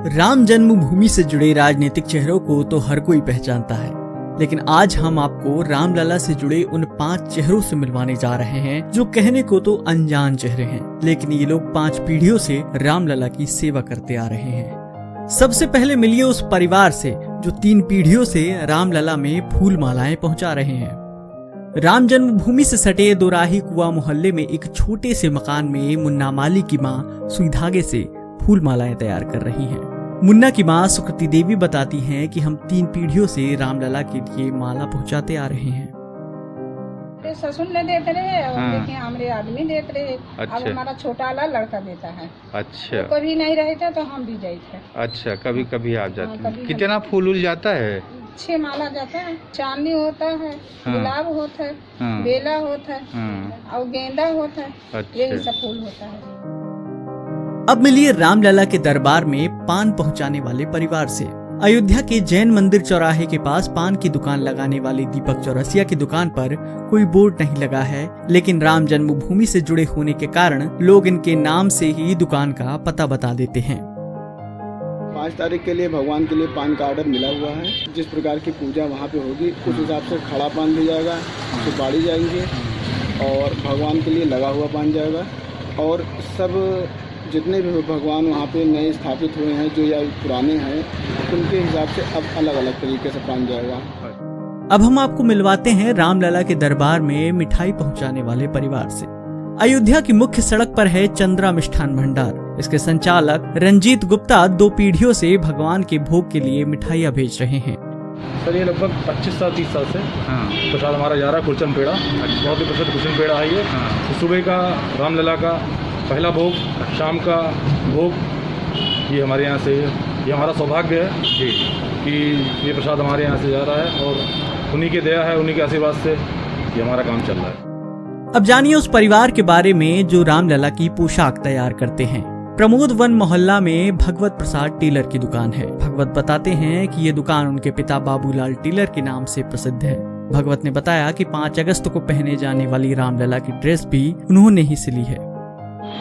राम जन्मभूमि से जुड़े राजनीतिक चेहरों को तो हर कोई पहचानता है, लेकिन आज हम आपको रामलला से जुड़े उन 5 चेहरों से मिलवाने जा रहे हैं जो कहने को तो अनजान चेहरे हैं, लेकिन ये लोग 5 पीढ़ियों से रामलला की सेवा करते आ रहे हैं। सबसे पहले मिलिए उस परिवार से जो 3 पीढ़ियों से रामलला में फूल मालाएं पहुंचा रहे हैं। राम जन्मभूमि से सटे दोराही कुआ मोहल्ले में एक छोटे से मकान में मुन्ना माली की मां सुई धागे से फूल मालाएं तैयार कर रही हैं। मुन्ना की मां सुकृति देवी बताती हैं कि हम 3 पीढ़ियों से रामलला के लिए माला पहुंचाते आ रहे हैं। मेरे ससुर ने देते रहे और देखिए हमारे आदमी देते रहे। अच्छा। अब हमारा छोटा वाला लड़का देता है। अच्छा। तो कभी नहीं रहे थे तो हम भी जाए थे। अच्छा, कभी कभी आप जाते हैं। कभी कितना फूल उल जाता है? 6 माला जाता है। चांदनी होता है, गुलाब होता है, बेला होता है और गेंदा होता है। अच्छा। यही सब फूल होता है। अब मिलिए रामलला के दरबार में पान पहुंचाने वाले परिवार से। अयोध्या के जैन मंदिर चौराहे के पास पान की दुकान लगाने वाले दीपक चौरसिया की दुकान पर कोई बोर्ड नहीं लगा है, लेकिन राम जन्मभूमि से जुड़े होने के कारण लोग इनके नाम से ही दुकान का पता बता देते हैं। 5 तारीख के लिए भगवान के लिए पान का ऑर्डर मिला हुआ है। जिस प्रकार की पूजा वहाँ पे होगी उस हिसाब से खड़ा पान भी जाएगा, सुपारी जाएंगे और भगवान के लिए लगा हुआ पान जाएगा। और सब जितने भी भगवान वहाँ पे नए स्थापित हुए हैं जो या पुराने हैं उनके हिसाब से अब अलग अलग तरीके से पान जाएगा। अब हम आपको मिलवाते हैं रामलला के दरबार में मिठाई पहुंचाने वाले परिवार से। अयोध्या की मुख्य सड़क पर है चंद्रा मिष्ठान भंडार। इसके संचालक रंजीत गुप्ता 2 पीढ़ियों से भगवान के भोग के लिए मिठाइयाँ भेज रहे हैं। सर ये लगभग 25 साल 30 साल से प्रसाद हमारा जा रहा है। कुलचन पेड़ा बहुत ही प्रसिद्ध कुलचन पेड़ा है ये। तो सुबह का रामलला का पहला भोग, शाम का भोग ये हमारे यहाँ से, ये हमारा सौभाग्य है कि ये प्रसाद हमारे यहाँ से जा रहा है और उन्हीं की दया है, उन्हीं के आशीर्वाद से ये हमारा काम चल रहा है। अब जानिए उस परिवार के बारे में जो रामलला की पोशाक तैयार करते हैं। प्रमोद वन मोहल्ला में भगवत प्रसाद टेलर की दुकान है। भगवत बताते हैं कि ये दुकान उनके पिता बाबूलाल टेलर के नाम से प्रसिद्ध है। भगवत ने बताया कि 5 अगस्त को पहने जाने वाली रामलला की ड्रेस भी उन्होंने ही सिली है।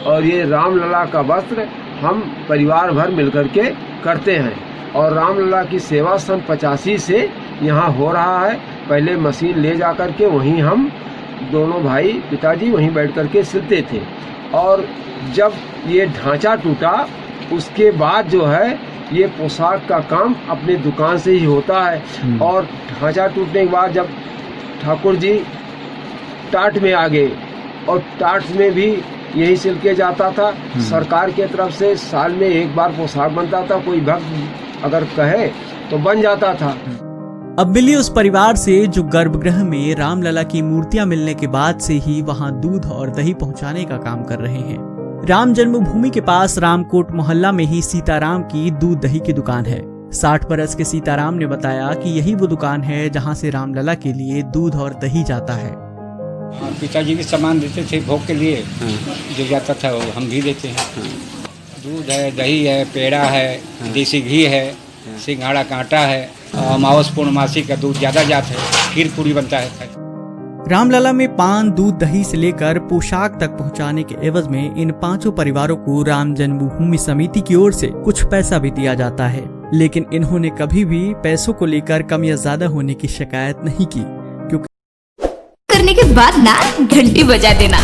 और ये रामलला का वस्त्र हम परिवार भर मिलकर के करते हैं और रामलला की सेवा सन 85 से यहाँ हो रहा है। पहले मशीन ले जा कर के वहीं हम दोनों भाई पिताजी वहीं बैठ कर के सिलते थे और जब ये ढांचा टूटा उसके बाद जो है ये पोशाक का काम अपनी दुकान से ही होता है। और ढांचा टूटने के बाद जब ठाकुर जी टाट में आ गए और टाट में भी यही सिल के जाता था। सरकार की तरफ से साल में 1 बार पोशाक बनता था। कोई भक्त अगर कहे तो बन जाता था। अब मिलिए उस परिवार से जो गर्भगृह में रामलला की मूर्तियां मिलने के बाद से ही वहां दूध और दही पहुंचाने का काम कर रहे हैं। राम जन्मभूमि के पास रामकोट मोहल्ला में ही सीताराम की दूध दही की दुकान है। 60 बरस के सीताराम ने बताया कि यही वो दुकान है जहां से रामलला के लिए दूध और दही जाता है। पिताजी भी सामान देते थे भोग के लिए, जो जाता था वो हम भी देते हैं। दूध है, दही है, पेड़ा है, देसी घी है, सिंघाड़ा का आटा है, अमावस पूर्णमासी का दूध ज़्यादा जाता है, खीर पूरी बनता है। रामलला में पान, दूध, दही से लेकर पोशाक तक पहुंचाने के एवज में इन 5 परिवारों को राम जन्मभूमि समिति की ओर से कुछ पैसा भी दिया जाता है, लेकिन इन्होंने कभी भी पैसों को लेकर कम या ज्यादा होने की शिकायत नहीं की। करने के बाद ना घंटी बजा देना।